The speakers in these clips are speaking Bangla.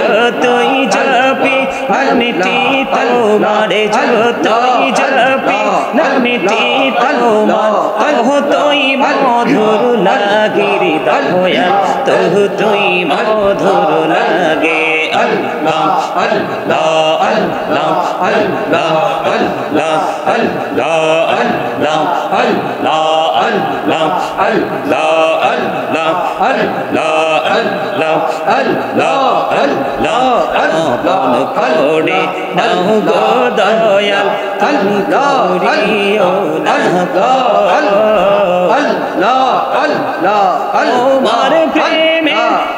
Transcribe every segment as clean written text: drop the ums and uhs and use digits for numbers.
যতই জপি নামটি তোমার, যতই জপি নামটি তোমার, ততই মধুর লাগে রে দয়াল, ততই মধুর লাগে। আল্লাহ আল্লাহ আল্লাহ আল্লাহ আল্লাহ আল্লাহ আল্লাহ আল্লাহ আল্লাহ আল্লাহ আল্লাহ আল্লাহ আল্লাহ আল্লাহ আল্লাহ আপন করে নাও গো দয়াল, তুমি করিও না আল্লাহ আল্লাহ তোমার প্রেমে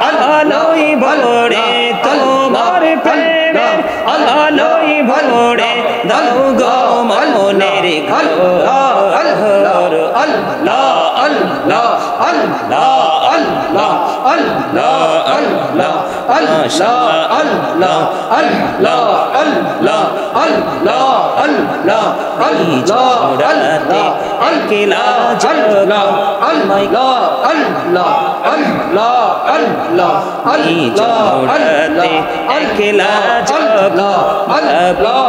আলোয় ভরে, তোমার প্রেমে আলোয় ভরে দাও গো মনের ঘর। আল্লাহ আল্লাহ আল্লাহ আল্লাহ আল্লাহ আল্লাহ আল্লাহ আল্লাহ আল্লাহ আল্লাহ আল্লাহ আল্লাহ আল্লাহ একলা জগৎ আল্লাহ আল্লাহ আল্লাহ আল্লাহ আল্লাহ একলা জগৎ আল্লাহ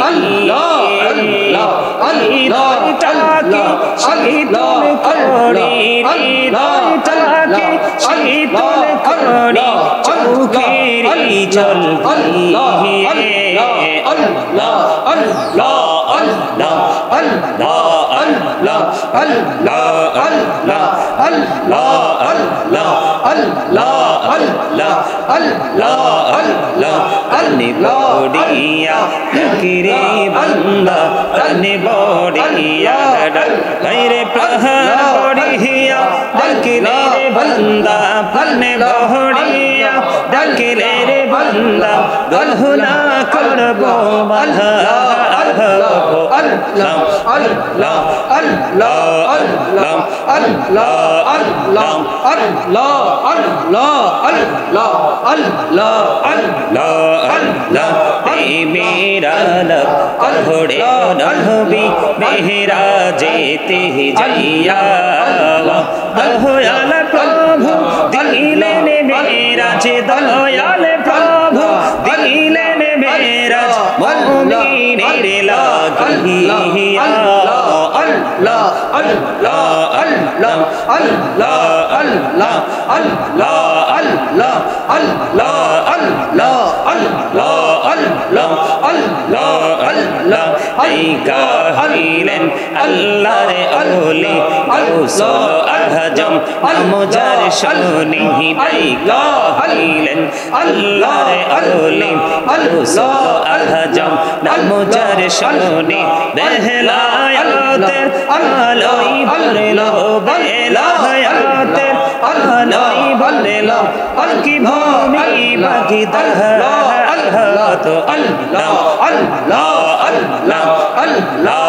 আল্লাহ আল্লাহ আল্লাহ তাকে শহীদুল করি, তাকে শহীদুল করি চৌখেরি জলদি। আল্লাহ আল্লাহ আল্লাহ আল্লাহ আল্লাহ আল্লাহ আল্লাহ আল্লাহ আল্লাহ আল্লাহ আল্লাহ আল্লাহ আল্লাহ আল্লাহ আল্লাহ বড়িয়া কিরে বান্দা তনে বড়িয়া ডাকরে প্রহার বড়িয়া ডাকলে রে বান্দা তনে বড়িয়া ডাকলে রে বান্দা গলহুনা করব বাধা। আল্লাহ আল্লাহ আল্লাহ আল্লাহ আল্লাহ আল্লাহ আল্লাহ আল্লাহ আল্লাহ আল্লাহ আল্লাহ আল্লাহ আল্লাহ মেরা লব ঘোড়ে নবী মেরা যেতে যাইয়া দয়াল প্রভু দিলেন মেরাজ, দয়াল প্রভু দিলেন মেরাজ মুমিনের লাগিয়া। আল্লাহ আল্লাহ আল্লাহ আল্লাহ আল্লাহ আল্লাহ আল্লাহ আল্লাহ আল্লাহ আল্লাহ আল্লাহ আল্লাহ আল্লাহ আল্লাহ এই গাহিলেন আল্লাহর ওলি গৌসুল আজম নামজার শুনি। এই গাহিলেন আল্লাহর ওলি গৌসুল আজম নামজার শুনি। বেলায়াতের আলোয় ভরলো, বেলায়াতের আলোয় ভরলো পালকি ভূমি বাকি দহরা। আল্লাহ তো আল্লাহ আল্লাহ আল্লাহ আল্লাহ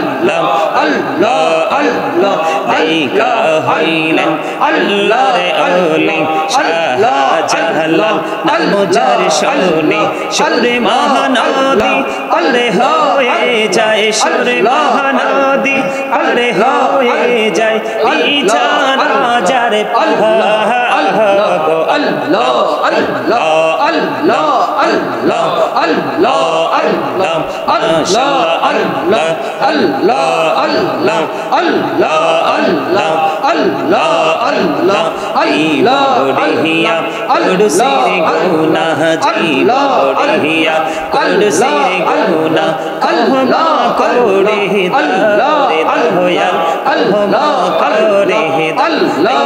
আল্লাহ আল্লাহ আল্লাহ দেখা হইলেন আল্লাহর ওলি শাহজালাল নামজার শুনি। সুরে মহানদী আলে হয়ে যায়, সুরে মহানদী আলে হয়ে যায় বিছানা যার আল্লাহ আল্লাহ আল্লাহ আল্লাহ আল্লাহ আল্লাহ আল্লাহ আল্লাহ আল্লাহ আল্লাহ আল্লাহ আল্লাহ আল্লাহ আল্লাহ আল্লাহ আল্লাহ আল্লাহ বড়িয়া কুরসির গুনাহ জীব বড়িয়া কুরসির গুনাহ আল্লাহ করে আল্লাহ দয়াল আল্লাহ করে আল্লাহ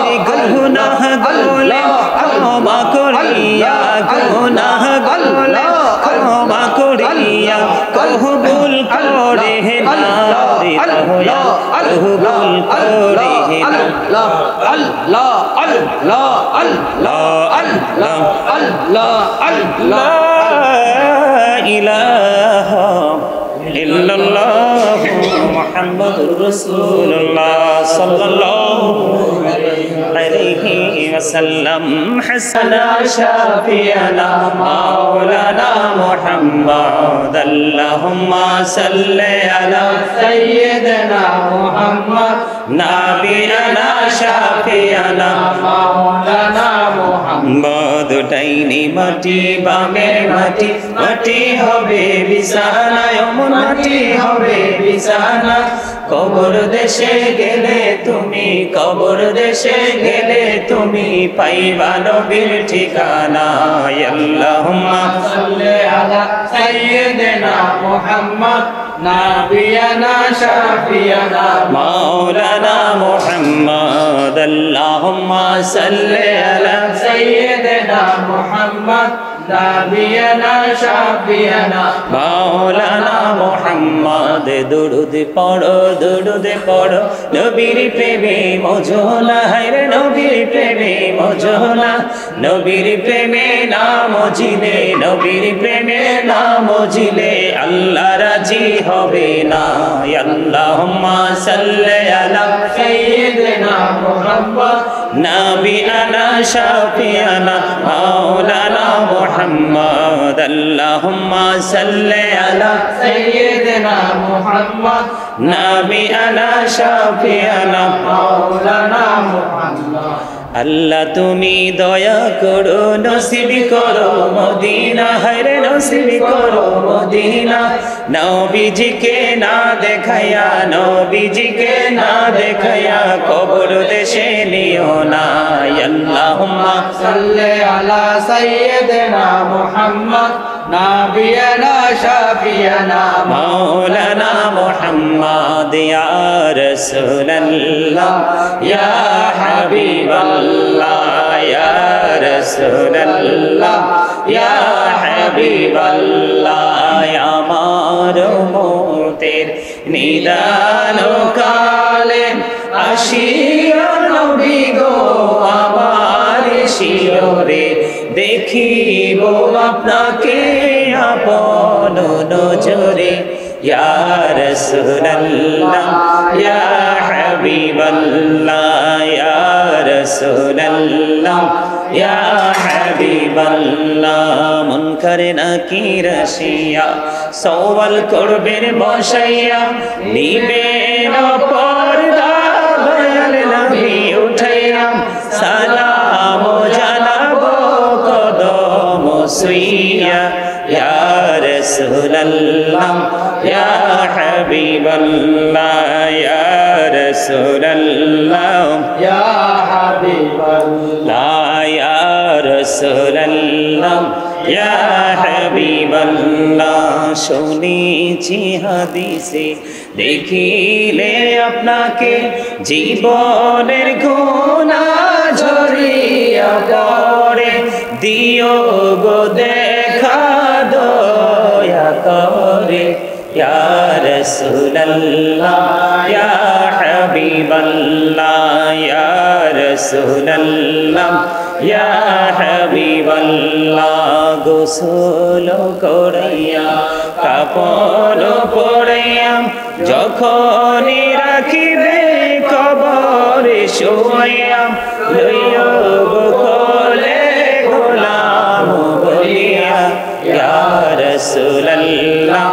গুনাহ গোলে ক্ষমা করিয়া গুনাহ গোলে ক্ষমা করিয়া দয়া কবুল করে না রে দয়া কবুল করে না আল্লাহ আল্লাহ আল্লাহ আল্লাহ আল্লাহ আল্লাহ ইলাহা ইল্লাল্লাহ মুহাম্মাদুর রাসূলুল্লাহ সাল্লাল্লাহু আলাইহি ওয়াসাল্লাম হাসানা শাফিয়ানা মাওলানা মুহাম্মদ আল্লাহুম্মা সাল্লি আলা সাইয়্যিদিনা মুহাম্মদ নাবিয়ানা শাফিয়ানা মাওলানা মুহাম্মদ টাইনি মাটি বামে মাটি মাটি হবে বিছানা এমন মাটি হবে বিছানা কবর দেশে গেলে তুমি কবর দেশে গেলে তুমি পাইবা নবীর ঠিকানা আল্লাহুম্মা সাল্লি আলা সাইয়্যিদিনা মুহাম্মদ নাবিয়ানা শাফিয়ানা মাওলানা মুহাম্মদ আল্লাহুম্মা সাল্লি আলা সাইয়্যিদিনা মুহাম্মদ নাবিয়ানা শাফিয়ানা মাওলানা মুহাম্মদ দুরুদ পড়ো নবীর প্রেমে মজনা হায়রে নবীর প্রেমে মজনা নবীর প্রেমে নাম জিলে নবীর প্রেমে নাম জিলে আল্লাহ রাজি হবে না আল্লাহুম্মা সাল্লি আলা সাইয়্যিদিনা মুহাম্মদ নাবিয়ানা শাফিয়ানা মাওলানা মুহাম্মদ আল্লাহুম্মা সাল্লি আলা সাইয়্যিদিনা মুহাম্মদ নাবিয়ানা শাফিয়ানা মাওলানা মুহাম্মদ আল্লাহ তুমি দয়া করো নসিব করো মদিনা হায়রে নসিব করো মদিনা নবীজিকে না দেখায়া নবীজিকে না দেখায়া কবর দেশে নিও না আল্লাহুম্মা সাল্লি আলা সাইয়্যিদিনা মুহাম্মদ নাবিয়ানা শাফিয়ানা মাওলানা মুহাম্মদ ইয়া রাসূলুল্লাহ ইয়া হাবিবাল্লাহ ইয়া রাসূলুল্লাহ ইয়া হাবিবাল্লাহ আমার মতের নিদান কালে আসিয়া নবী গো আমার শিরে দেখিব আপনাকে আপন নজরে ইয়া রাসূলুল্লাহ ইয়া হাবিবাল্লাহ ইয়া রাসূলুল্লাহ ইয়া হাবিবাল্লাহ মুনকার নাকির আসিয়া সওয়াল করবেন বসাইয়া নিবেন পর্দা দয়াল নবী উঠাইয়া সালাম জানাবো কদম সুইয়া ইয়া রাসূলুল্লাহ ইয়া হাবিবাল্লাহ ইয়া রাসূলুল্লাহ ইয়া হাবিবাল্লাহ ইয়া রাসূলুল্লাহ ইয়া হাবিবাল্লাহ শুনেছি হাদিসে দেখিলে আপনাকে জীবনের গুনাহ ঝরিয়া পড়ে দিও গো দেখা দয়া করে ইয়া রাসূলুল্লাহ ইয়া হাবিবাল্লাহ ইয়া রাসূলুল্লাহ ইয়া হাবিবাল্লাহ গোসল করাইয়া কাপড় পরাইয়া যখনই রাখিবে কবরে শোয়াইয়া লইয়া কোলে গোলাম বলিয়া ইয়া রাসূলুল্লাহ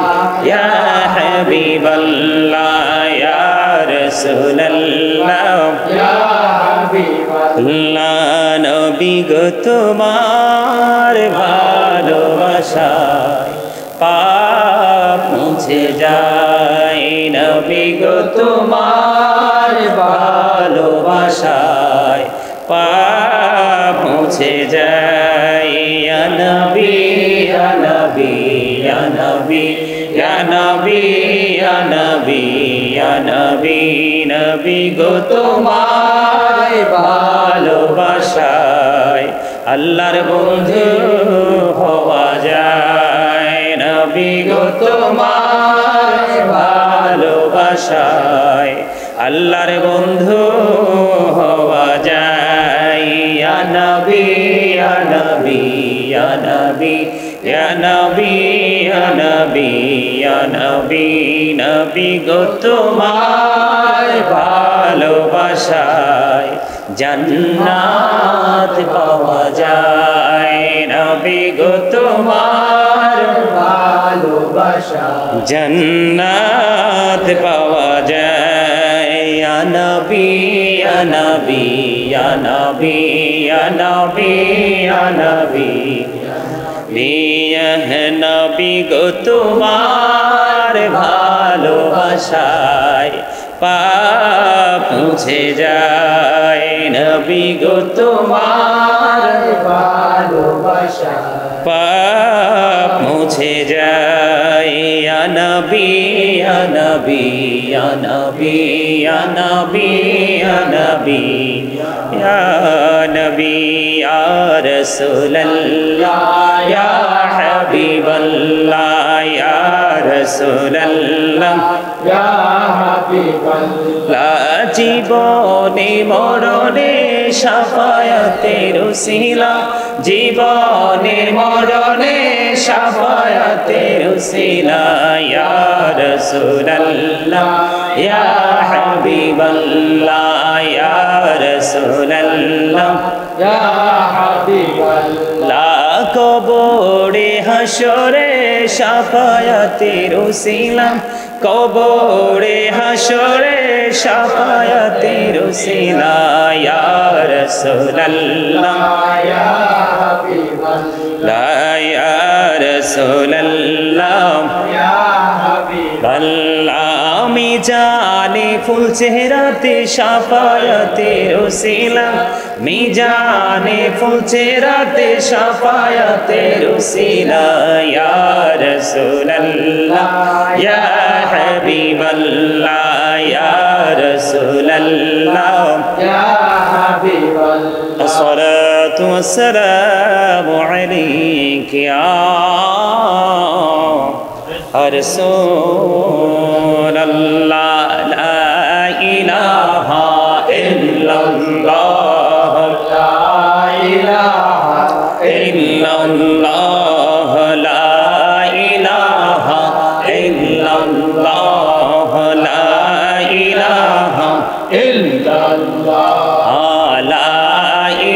ইয়া হাবিবাল্লাহ ইয়া রাসূলুল্লাহ ইয়া হাবিবাল্লাহ নবী গো তোমার ভালোবাসায় পাপ মুছে যায় নবী গো তোমার ভালোবাসায় পাপ মুছে যায় ইয়া নবী ইয়া নবী ইয়া নবী ইয়া নবী ইয়া নবী ইয়া নবী নবী গো তোমার ভালোবাসায় আল্লাহর বন্ধু হওয়া যায় নবী গো তোমার ভালোবাসায় আল্লাহর বন্ধু হওয়া যায়। ইয়া নবী ইয়া নবী ইয়া নবী ইয়া নবী ইয়া নবী ইয়া নবী নবী গো তোমার ভালোবাসায় জান্নাত পাওয়া যায়। নবী গো তোমার ভালোবাসায় জান্নাত পাওয়া যায়। ইয়া নবী ইয়া নবী ইয়া নবী ইয়া নবী ইয়া নবী নবী গো তোমার ভালোবাসায় পাপ মুছে যায়। নবী গো তোমার ভালোবাসায় পাপ মুছে যায়। ইয়া নবী ইয়া নবী ইয়া নবী ইয়া নবী ইয়া নবী ইয়া নবী ইয়া রাসূলুল্লাহ ইয়া হাবিবাল্লাহ ইয়া রাসূলুল্লাহ ইয়া হাবিবাল্লাহ জীবনে মরণে শাফায়াতের উসিলা জীবনে মরণে শাফায়াতের উসিলা ইয়া রাসূলুল্লাহ ইয়া হাবিবাল্লাহ ইয়া রাসূলুল্লাহ ইয়া হাবিবাল্লাহ কবরে হাসরে শাফায়াতের উসিলা কবরে হাসরে শাফায়াতের উসিলা ইয়া রাসূলুল্লাহ ইয়া হাবিবাল্লাহ ইয়া রাসূলুল্লাহ ইয়া হাবিবাল্লাহ আমি জানি ফুল চেহারাতে শাফায়াতের উসিলা মিজানে ফুল চেহারাতে শাফায়াতের উসিলা ইয়া রাসূলুল্লাহ ইয়া হাবিবাল্লাহ ইয়া রাসূলুল্লাহ ইয়া হাবিবাল্লাহ আসসালাতু ওয়াসসালামু আলাইকা ইয়া রাসূলুল্লাহ লা ইলাহা ইল্লাল্লাহ লা ইলাহা ইল্লাল্লাহ লা ইলাহা ইল্লাল্লাহ লা ইলাহা ইল্লাল্লাহ লা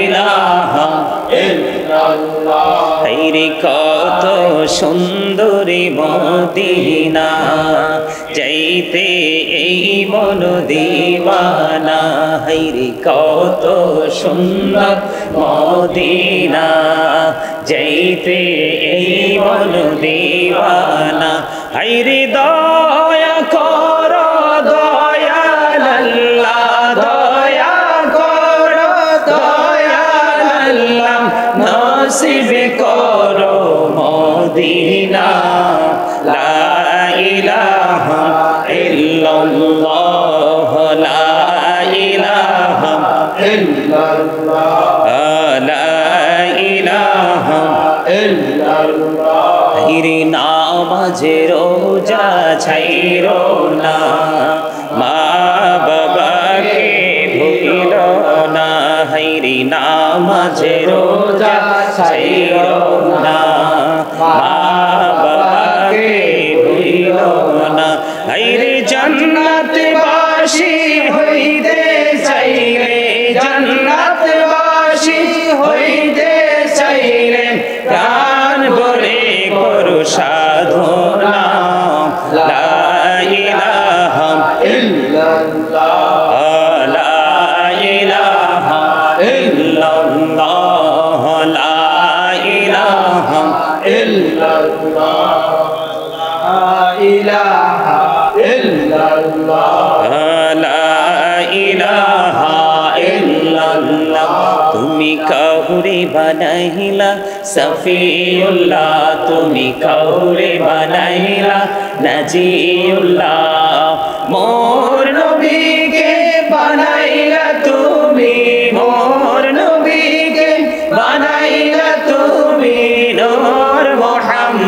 ইলাহা ইল্লাল্লাহ হায়রে কত সুন্দরী মদিনা যাইতে এই মন দিওয়ানা হায়রে কত সুন্দর মদিনা যাইতে এই মন দিওয়ানা হায়রে দয়া কর দয়াল আল্লাহ দয়া কর দয়াল আল্লাহ নসিব করো মদিনা লা ইলাহা ইল্লাল্লাহ লা ইলাহা ইল্লাল্লাহ লা ইলাহা ইল্লাল্লাহ হিরি নামাজে রোজা ছাইরো না মা বাবাকে ভুলিও না হায়রে নামাজে রোজা ছাইরো না মা বাবাকে ভুলিও না হায়রে জান্নাতবাসী হইতে চাইলে জান্নাতবাসী হইতে চাইলে প্রাণ ভরে করো সাধনা লা ইলাহা ইল্লাল্লাহ লা ইলাহা ইল্লাল্লাহ লা ইলাহা ইল্লাল্লাহ লা ইলাহা ইল্লাল্লাহ লা ইলাহা ইল্লাল্লাহ তুমি কাউরে বানাইলা সফিউল্লাহ তুমি কাউরে বানাইলা নাজিউল্লাহ মোর নবীকে বানাইলা তুমি মোর নবীকে বানাইলা তুমি নূর মুহাম্মদ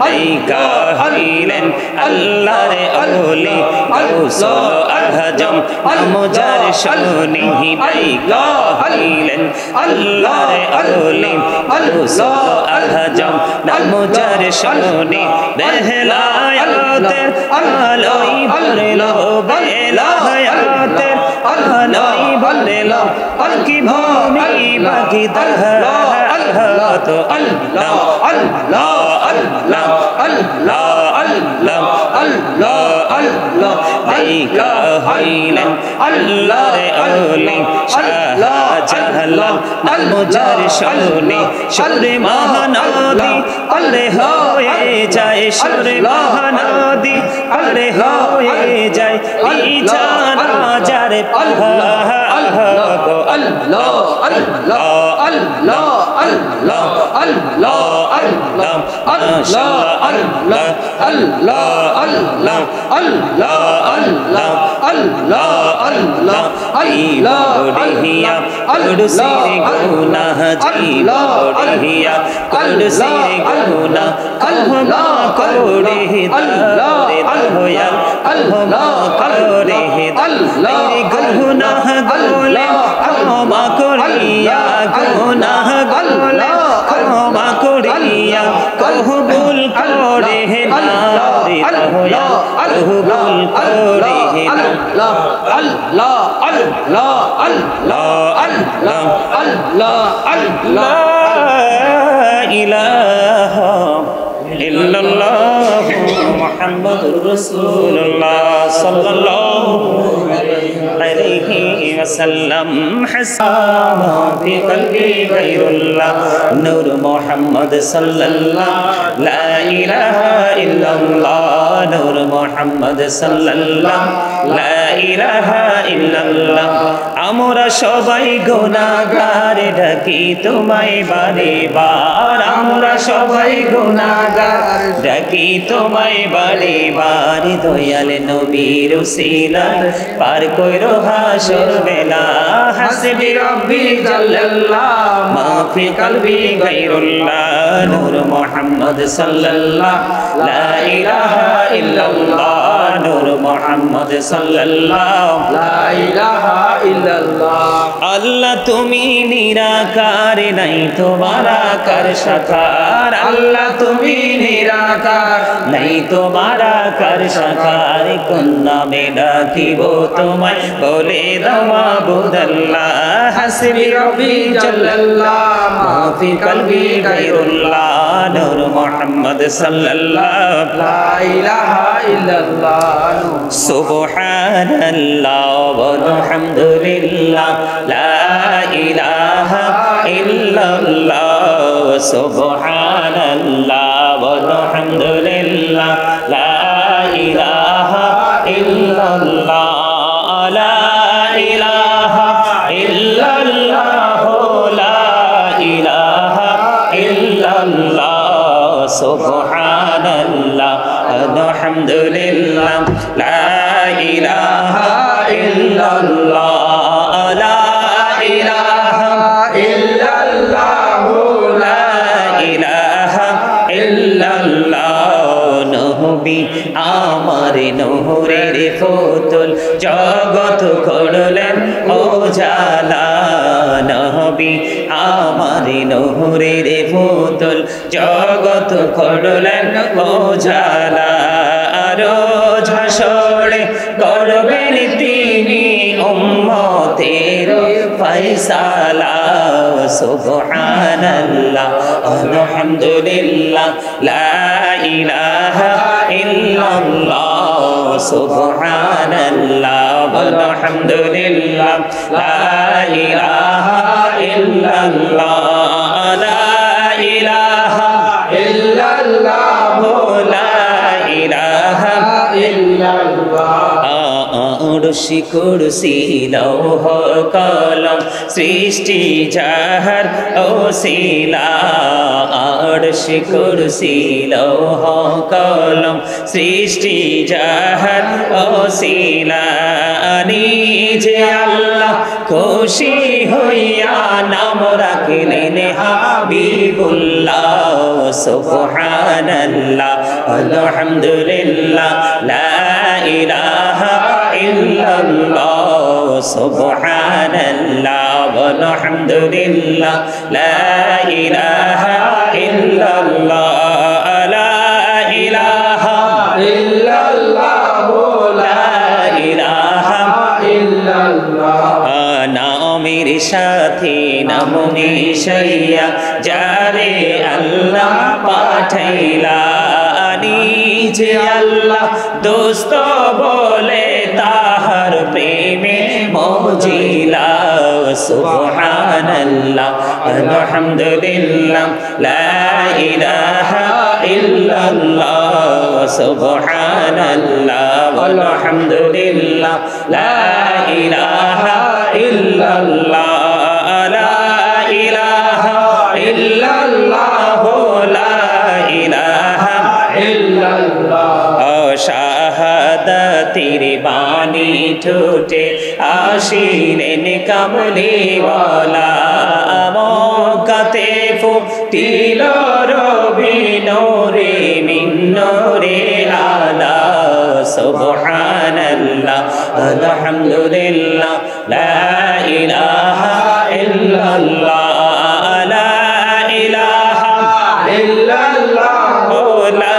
দেখা হইলেন আল্লাহর ওলি গাউসুল আজম নাম যার শুনি দেখা হইলেন আল্লাহর ওলি গাউসুল আজম নাম যার শুনি বেলায়াতের আলোয় ভরলো বেলায়াতের আলোয় ভরলো পাখি ভূমি পাখি দহরা তো আল্লাহ আল্লাহ আল্লাহ আল্লাহ আল্লাহ আল্লাহ আল্লাহ দেখা হইলেন আল্লাহর ওলি শাহজালাল নাম যার শুনি সুরে মহানদী আলে হয়ে যায় সুরে মহানদী আলে হয়ে যায় বিছানা যার আল্লাহ গো আল্লাহ আল্লাহ আল্লাহ আল্লাহ আল্লাহ আল্লাহ আল্লাহ আল্লাহ আল্লাহ আল্লাহ আল্লাহ আল্লাহ আল্লাহ আল্লাহ আল্লাহ বড়িয়া কুরসি গুনাহ জীব বড়িয়া কুরসি গুনাহ আল্লাহ করে আল্লাহ দয়াল আল্লাহ করে আল্লাহ গুনাহ গোলে ক্ষমা করিয়া গুনাহ গোলে ক্ষমা করিয়া কবুল করে আল্লাহ আল্লাহ কবুল করে আল্লাহ আল্লাহ আল্লাহ আল্লাহ আল্লাহ আল্লাহ আল্লাহ ইলাহা ইল্লাল্লাহ মুহাম্মাদুর রাসূলুল্লাহ সাল্লাল্লাহু আলাইহি ওয়াসাল্লাম হাসানা ফি কলবি গায়রুল্লাহ নূর মুহাম্মদ সাল্লাল্লাহু লা ইলাহা ইল্লাল্লাহ নূর মুহাম্মদ সাল্লাল্লাহু লা ইলাহা ইল্লাল্লাহ আমরা সবাই গুনাহগার ডাকি তোমায় বারে বার আমরা সবাই গুনাহগার ডাকি তোমায় বারে বার দয়াল নবীর উসিলায় পার কইরো হাসর বেলা হাসবি রব্বি জাল্লাল্লাহ মা ফি কলবি গায়রুল্লাহ নূর মুহাম্মদ সাল্লাল্লাহু লা ইলাহা ইল্লাল্লাহ নূর মুহাম্মদ সাল্লাল্লাহু লা ইলাহা ইল্লাল্লাহ আল্লাহ তুমি নিরাকার নাই তোমার আকার সাকার আল্লাহ তুমি নিরাকার নাই তোমার আকার সাকার কোন নামে ডাকিব তোমায় বলে দাও মাবুদাল্লাহ হাসবি রব্বি জাল্লাল্লাহ মা ফি কলবি গায়রুল্লাহ নূর মুহাম্মদ সাল্লাল্লাহু লা ইলাহা ইল্লাল্লাহ সুবহানাল্লাহ ওয়ালহামদুলিল্লাহ লা ইলাহা ইল্লাল্লাহ সুবহানাল্লাহ ওয়ালহামদুলিল্লাহ লা ইলাহা ইল্লাল্লাহ লা ইলাহা ইল্লাল্লাহ লা ইলাহা ইল্লাল্লাহ সুবহানাল্লাহ আলহামদুলিল্লাহ লা ইলাহা ইল্লাল্লাহ লা ইলাহা ইল্লাল্লাহ লা ইলাহা ইল্লাল্লাহ নবী আমার নূরের ফুতুল জগৎ করলেন উজালা নবী আমার নূরের ফুতুল জগৎ করলেন উজালা রোজ হাসরে করবেন তিনি উম্মতের ফয়সালা সুবহানাল্লাহ আলহামদুলিল্লাহ লা ইলাহা ইল্লাল্লাহ সুবহানাল্লাহ আলহামদুলিল্লাহ লা ইলাহা ইল্লাল্লাহ লা ইলাহা ইল্লাল্লাহ লা ইলাহা ইল্লাল্লাহ আরশি কুরসি লৌহ কলম সৃষ্টি যাহার ওসিলা আরশি কুরসি লৌহ কলম সৃষ্টি যাহার ওসিলা নিজে আল্লাহ খুশি হইয়া নাম রাখলেন হাবিবুল্লাহ সুবহানাল্লাহ আলহামদুলিল্লাহ লা ইলাহা ইল্লাল্লাহ সুবহানাল্লাহ আলহামদুলিল্লাহ লা ইলাহা ইল্লাল্লাহ লা ইলাহা ইল্লাল্লাহ লা ইলাহা ইল্লাল্লাহ নামের সাথে নাম মিশাইয়া যারে আল্লাহ পাঠাইলা নিজে আল্লাহ দোস্ত বলে তাহার প্রেমে মজিলা সুবহানাল্লাহ আলহামদুলিল্লাহ লা ইলাহা ইল্লাল্লাহ সুবহানাল্লাহ আলহামদুলিল্লাহ লা ইলাহা ইল্লাল্লাহ লা ইলাহা ইল্লাল্লাহ লা ইলাহা ইল্লাল্লাহ শাহাদাতের বাণী ঠোঁটে আসিলেন কামলিওয়ালা মক্কাতে ফুটিল রবি নূরে মিন নূরে আলা সুবহানাল্লাহ আলহামদুলিল্লাহ লা ইলাহা ইল্লাল্লাহ লা ইলাহা ইল্লাল্লাহ লা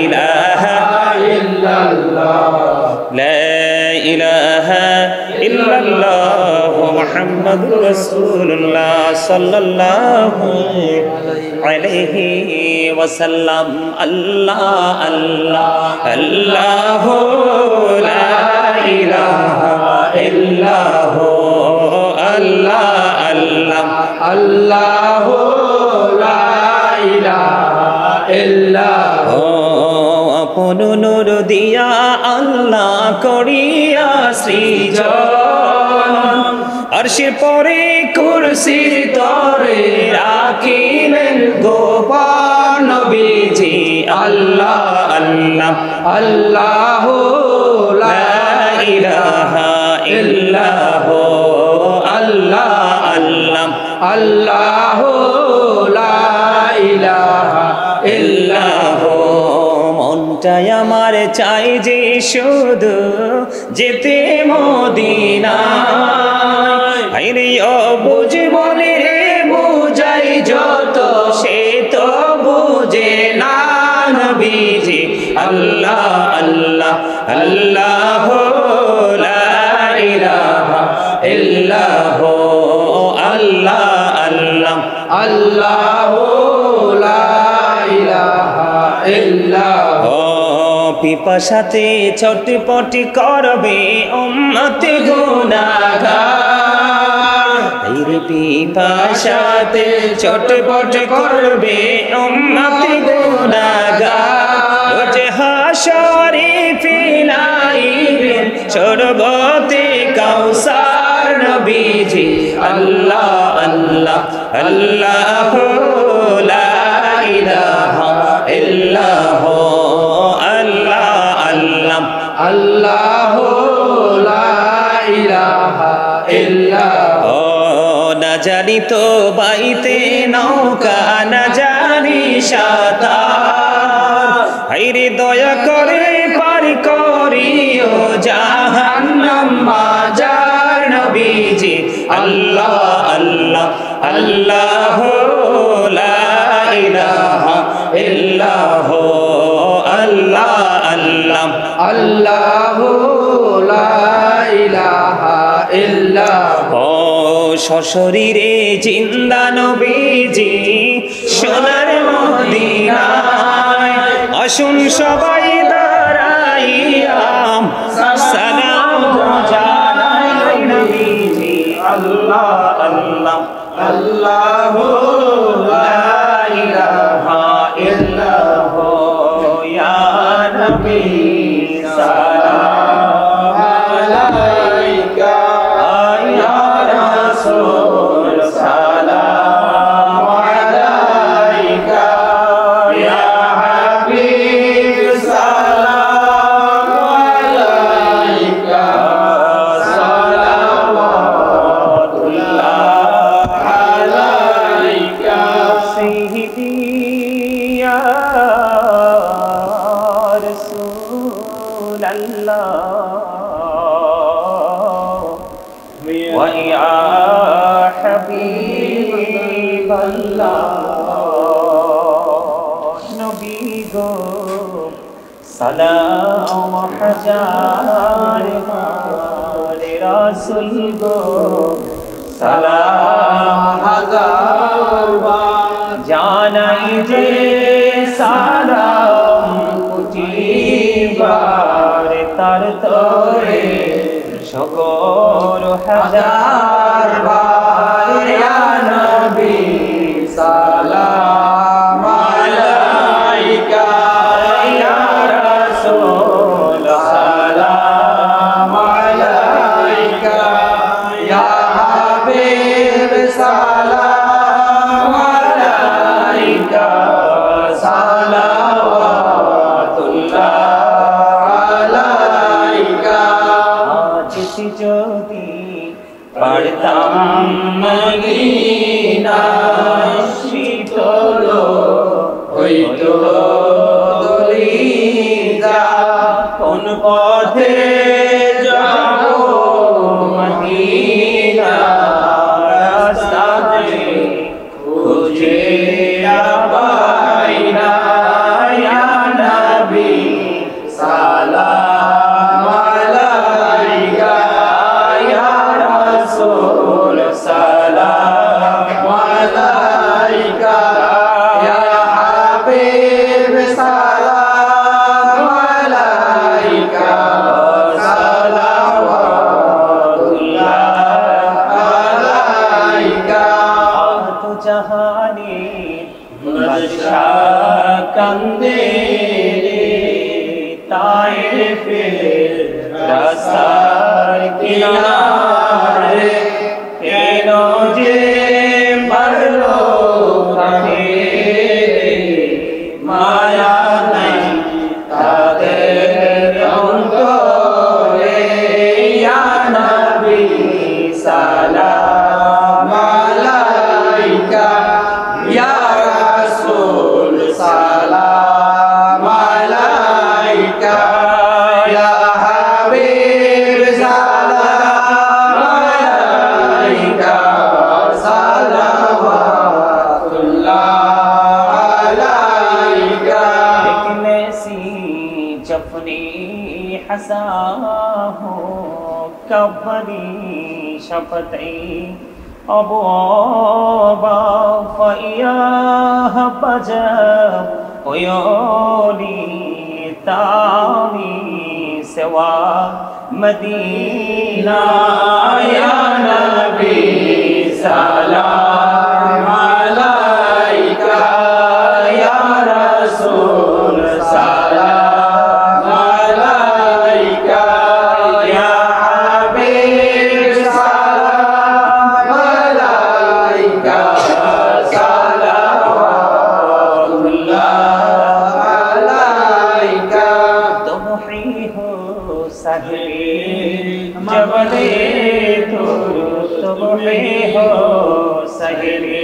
ইলাহা ইল্লাল্লাহ লা ইলাহা ইল্লাল্লাহ মুহাম্মাদুর রাসূলুল্লাহ সাল্লাল্লাহু আলাইহি ওয়াসাল্লাম আল্লাহ আল্লাহ আল্লাহু লা ইলাহা ইল্লাহু আল্লাহ আল্লাহ আল্লাহু লা ইলাহা ইল্লাহু আপন নূর দিয়া আল্লাহ করিয়া সৃজন আরশের পরে কুরসির তরে রাখিলেন গোপন নবীজি আল্লাহ আল্লাহ আল্লাহু লা ইলাহা ইল্লাহু আল্লাহ আল্লাহ আল্লাহু লা ইলাহা ইল্লাহু মনটাই আমার চাই যে শুধু যেতে মদিনায় আইরে ও বুঝ বলে রে বুঝাই যত সে তো বুঝে না নবীজি আল্লাহ আল্লাহ আল্লাহ লা ইলাহা ইল্লাহু আল্লাহ আল্লাহ আল্লাহু লা ইলাহা ইল্লাহু পিপাসাতে ছটপটি করবে উম্মত গুনাহগার আইরে পিপাসাতে ছটপটি করবে উম্মত গুনাহগার রোজে হাশরে ফিলাইবেন শরবতে কাউসার নবীজি আল্লাহ আল্লাহ আল্লাহু লা ইলাহা ইল্লাহু আল্লাহ আল্লাহ আল্লাহু লা ইলাহা ইল্লাহু না জানি তো বাইতে নৌকা না জানি সাঁতার হায়রে দয়া করে পার করিও জাহান্নাম মাজার নবীজি আল্লাহ আল্লাহ আল্লাহু লা ইলাহা ইল্লাহু আল্লাহ আল্লাহ আল্লাহু লা ইলাহা ইল্লাহু সশরীরে জিন্দা নবীজি সোনার মদিনায় আসুন সবাই দাঁড়াইয়া সালাম জানাই নবীজি আল্লাহ আল্লাহ আল্লাহু লা ইলাহা ইল্লাহু ইয়া নবী সালাম আলাইকা ইয়া রাসূল সালাম আলাইকা ইয়া হাবিব সালাম আলাইকা সালাওয়াতুল্লাহ আলাইকা সাইয়্যিদি या रसूल अल्लाह व या हबीब अल्लाह नबी गो सलाम हजार मारे रसूल गो सलाम हजार জানাই যে সালাম কুটিবার তার তরে শকর হাজার বার ইয়া নবী সালাম আলাইকা ইয়া রাসূল সালাম আলাইকা ইয়া হাবিব সালাম যদি পড়তাম মদিনা শীতল হইতো দলিজা কোন পথে যাব মদিনা রাস্তা যে খুঁজে পাই না ইয়া নবী সালাম আলাইকা ইয়া রাসূল সালাম আলাইকা ইয়া হাবিব সালাম আলাইকা সালাওয়াতুল্লাহ আলাইকা তো জাহানে বাদশাহ কান্দে তায়েফের রাস্তার কিনারে কেন যে মারলো তাকে মায়া নাই তাদের অন্তরে ইয়া নবী সালাম আলাইকা ইয়া রাসূল সালাম আলাইকা ইয়া হাবিব সালাম আলাইকা সালাওয়াতুল্লাহ আলাইকা देखने सी जफनी हसा हो कबरी शफतई अबू फया बजब होयोली तामी सेवा मदीना या नबी सलाम अलैका या रसूल सलाम अलैका या हबीब सलाम अलैका सलावतुल्लाह अलैका तुम ही हो साहिबे जबले तुर तुम ही हो साहिबे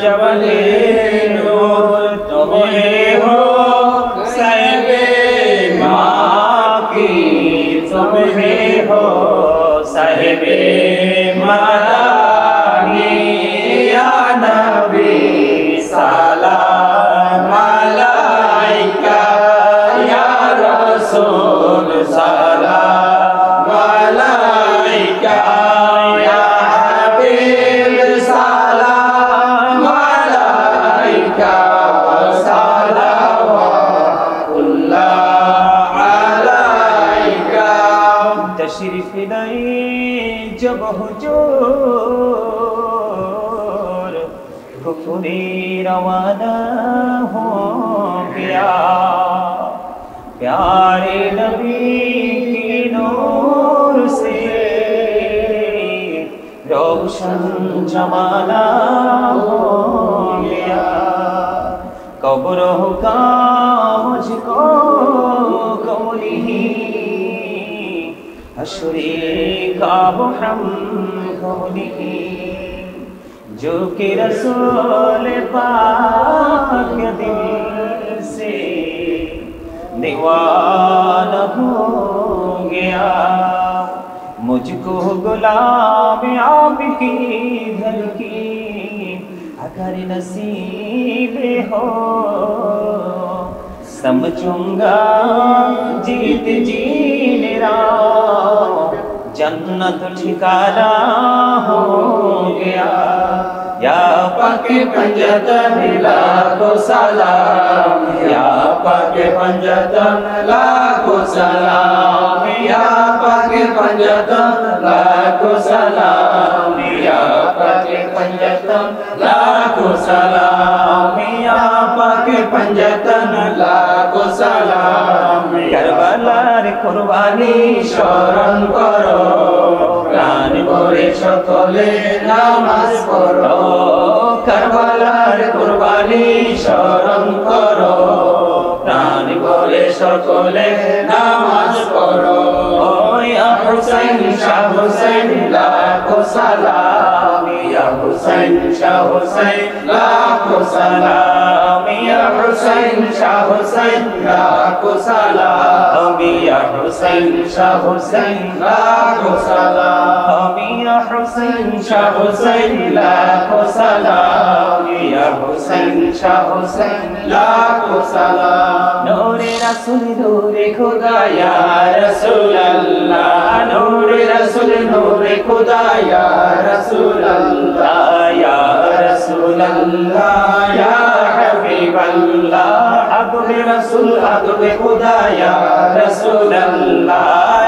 जबले नूर तुम ही हो साहिबे माँ की तुम ही हो साहिबे मदानी या नबी सलाम अलैका या रसूल सलाम अलैका या हबीब सलाम अलैका सलावतुल्लाह अलैका तशरीफ लाई जब हुजूर कुफरी रवाना हो गया प्यारे नबी की नूर से रोशन जमाना हो गया कब्रों का मुझको कौली हश्री का हम कौली जो कि रसूल पाक दिल दीवाना हो गया। मुझको गुलाम आपकी घर की अगर नसीब हो, समझूंगा जीत जी मेरा जन्नत ठिकाना हो गया। या पाके पंजतन लाखों सलाम, या पाके पंजतन लाखों सलाम, या पाके पंजतन लाखों सलाम, या पाके पंजतन लाखों सलाम, या पाके पंजतन लाखों सलाम। करबलार कुर्बानी স্মরণ করো, প্রাণ ভরে সকলে নামাজ পড়ো। কারবালার কুরবানি স্মরণ করো, প্রাণ ভরে সকলে নামাজ পড়ো। ইয়া হুসাইন শাহ হুসাইন লাখো সালাম, ইয়া হুসাইন শাহ হুসাইন লাখো সালাম, ইয়া হুসাইন শাহ হুসাইন লাখো সালাম, ইয়া হুসাইন শাহ হুসাইন লাখো সালাম, ইয়া হুসাইন শাহ হুসাইন লাখো সালাম, ইয়া হুসাইন শাহ হুসাইন লাখো সালাম। নূরে রাসূল নূরে খোদা ইয়া রাসূলুল্লাহ, নূরে রাসূল নূরে খোদা ইয়া রাসূলুল্লাহ, ইয়া রাসূলুল্লাহ ইয়া হাবিবাল্লাহ। আদবে রাসূল আদবে খোদা ইয়া রাসূলুল্লাহ,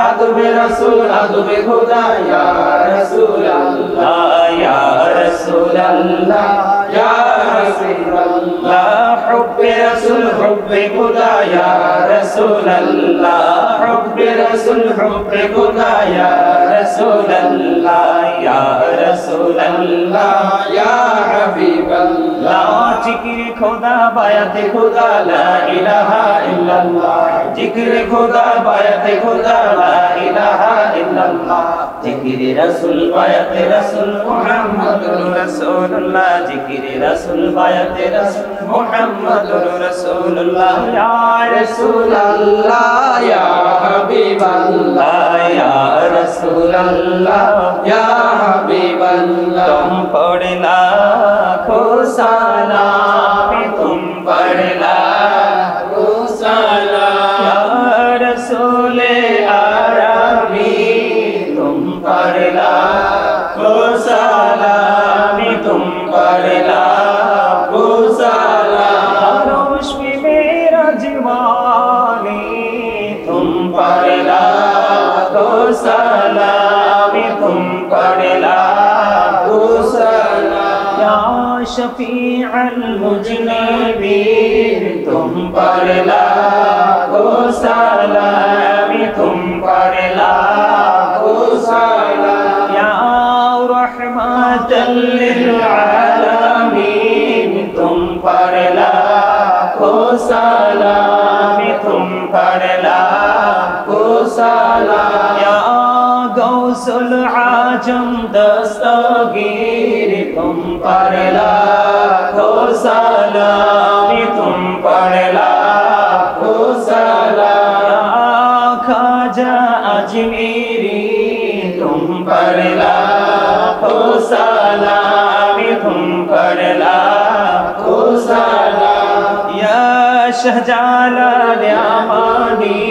আদবে রাসূল আদবে খোদা ইয়া রাসূলুল্লাহ, ইয়া রাসূলুল্লাহ ইয়া হাবিবাল্লাহ। হুব্বে রাসূল হুব্বে খোদা ইয়া রাসূলুল্লাহ, হুব্বে রাসূল হুব্বে খোদা ইয়া রাসূলুল্লাহ, ইয়া রাসূলুল্লাহ ইয়া হাবিবাল্লাহ। জিকির খোদা বায়াতে খোদা লা ইলাহা ইল্লাল্লাহ, জিকির খোদা বায়াতে খোদা লা ইলাহা ইল্লাল্লাহ। জিকির রাসূল বায়াতে রাসূল মুহাম্মাদুর রাসূলুল্লাহ, জিকির রাসূল বায়াতে রাসূল মুহাম্মাদুর রাসূলুল্লাহ। ইয়া রাসূলুল্লাহ ইয়া হাবিবাল্লাহ, ইয়া রাসূলুল্লাহ ইয়া হাবিবাল্লাহ। তুম পড় লাখো সালাম, তুম পড় লাখো সালাম, ইয়া রাসূলে আরবি তুম পড় লাখো সালাম, তুম পড় লাখো সালাম। रोश में मेरा जीवानी तुम पर लाखो सलाम, तुम पर लाखो सलाम। या शफीअल मुज़निबीन तुम पर लाखो सलाम, तुम पर लाखो सलाम। या रहमतल लिल आलमीन तुम पर लाखो सलाम, तुम पर लाखो सलाम। या गौसुल आजम दस्तगीर तुम पर लाखो सलाम, तुम पर लाखो सलाम। या खाजा अजमेरी तुम पर लाखो सलाम, तुम पर लाखो सलाम। या शहजालाल अमानी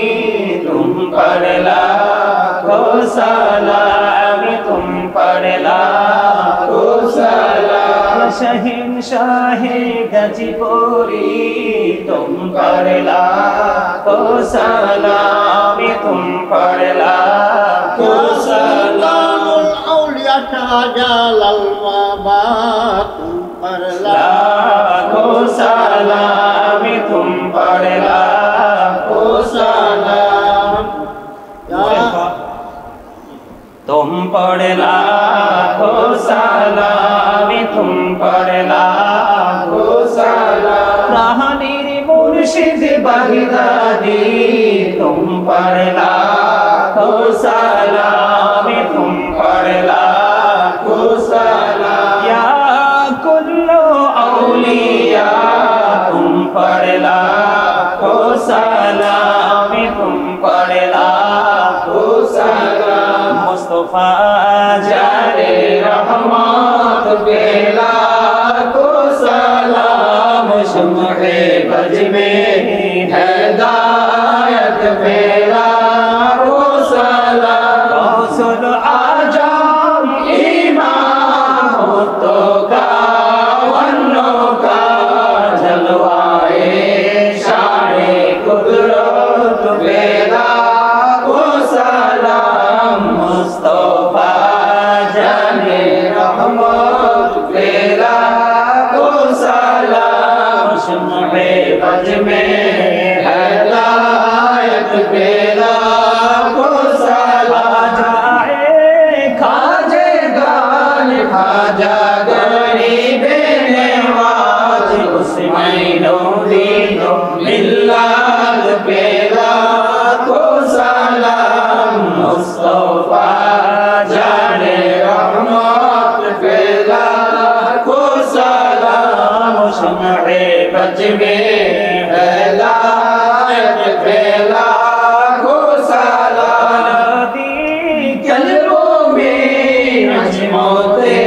तुम पर लाखो सलाम, तुम पर लाखो सलाम। शहंशाहे गजपुरी तुम पर लाखो सलाम, तुम पर लाखो सलाम। औलिया शाहजालाल बाबा तुम पर लाखो सलाम, तुम पर लाखो सलाम। तुम पर लाखो सलाम, तुम पर लाखो सलाम। राहनीर मुर्शिद बगदादी तुम पर लाखो सलाम, तुम पर लाखो सलाम। या कुल्लो औलिया तुम पर लाखो सलाम, मुस्तफा जाने रहमत बेला को सलाम शम्हे बज में हिदायत बेला को सलाम गौसुल आजम इमाम तो का वन्नो का जलवाए शाने कुदरत बेला को सलाम मुस्तफा जाने रहमत बेला को सलाम शम्हे बज में हिदायत बेला को सलाम जाए खाजे गान खाजा गरीबे नवाज उसमें दीनो मिल्लात बेला को सलाम मुस्तफा जाने रहमत बेला को सलाम शम्हे बज में हिदायत बेला को सलाम दी कल्बों में नजमोते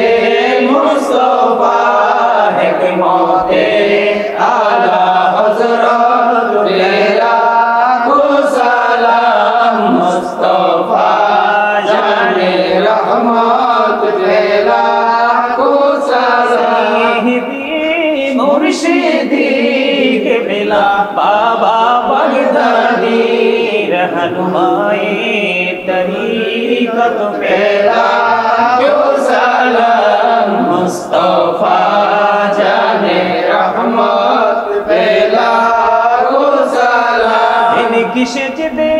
मुस्तफा है कि मौते आला हज़रत बेला को सलाम मुस्तफा जाने रहमत बेला को सलाम मुर्शिदी के बिला बाबा बगदादी रहनुमाए तरीक़त बेला को सलाम मुस्तफा जाने रहमत बेला को सलाम इनकी सजदे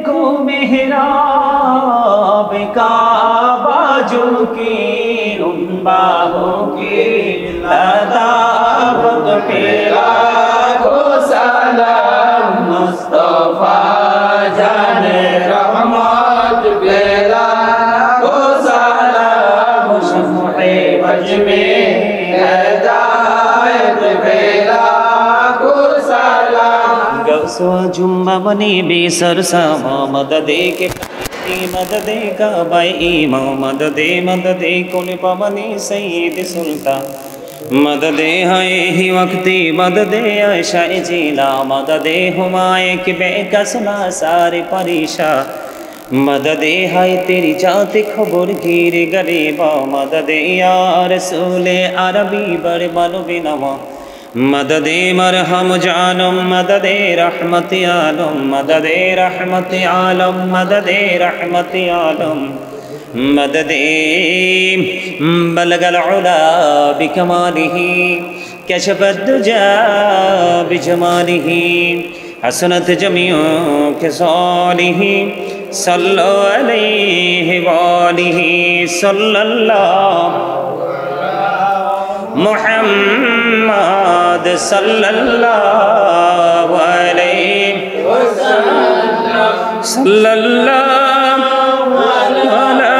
को मेहराब काबा जो की उन बाहों की लताफत बेला को सलाम मुस्तफा जाने रहमत बेला को सलाम शम्हे बज में हिदायत बेला को सलाम गौसो जुम्मा बनी बेसरसा मददे के मददे का बाई मददे कुल पवनी सईद सुल्तान मददे है ही वक्ती मददे आयशा जीला मददे हुमाए कि बेकसना सारे परीशा मददे है तेरी जात खबर गिर गरीबा मददे या रसूले अरबी बड़ बलो बिनवा मददे मरहम जानम मददे रहमत आलम मददे रहमत आलम मददे रहमत आलम मददे बलगल उला बिकमालिही कशफत दुजा बिजमालिही हसनत जमीओ खिसालिही सल्लो अलैहि वालिही सल्लल्लाहु मुहम्मद सल्लल्लाहु अलैहि वसल्लम सल्लल्लाहु अला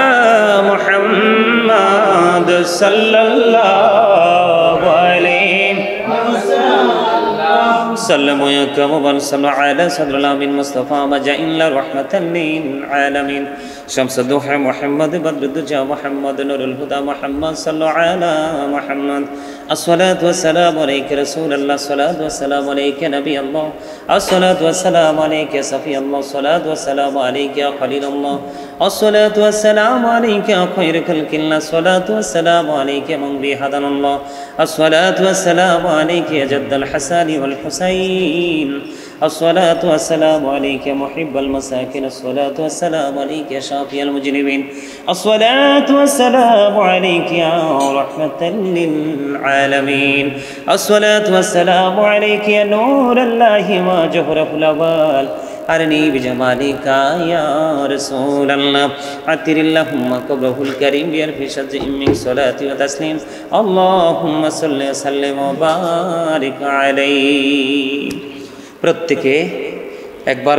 मुहम्मद सल्लल्लाहु अलैहि वसल्लम सल्लमु यकम व सल्लल्लाहु अला सदरना बिन मुस्तफा मजइल रहमतल लिल आलमीन शम्स दुहा मुहम्मद बद्र दुजा मुहम्मद नूरुल हुदा मुहम्मद सल्लल्लाहु अला मुहम्मद अस्सलातु वस्सलामु अलैका रसूलल्लाह अस्सलातु वस्सलामु अलैका नबी अल्लाह अस्सलातु वस्सलामु अलैका सफी अल्लाह अस्सलातु वस्सलामु अलैका खलील अल्लाह अस्सलातु वस्सलामु अलैका खैर खल्किल्लाह अस्सलातु वस्सलामु अलैका मन बि हदन अल्लाह अस्सलातु वस्सलामु अलैका जद्दल हसन वल हुसैन अस्सलातु वस्सलामु अलैका मुहिब्बल मसाकिन अस्सलातु वस्सलामु अलैका शाफिअल मुजरिमीन अस्सलातु वस्सलामु अलैका या रहमतल लिल आलमीन अस्सलातु वस्सलामु अलैका या नूरल्लाहि व जौहरुल अवाल अरनी बिजमालिका या रसूलल्लाह अतिरिल्लाहुम्मा कब्रहुल करीम बिअल्फि शज़्ज़िन मिन सलाति व तस्लीम अल्लाहुम्मा सल्लि व सल्लिम व बारिक अलैहि। प्रत्येके একবার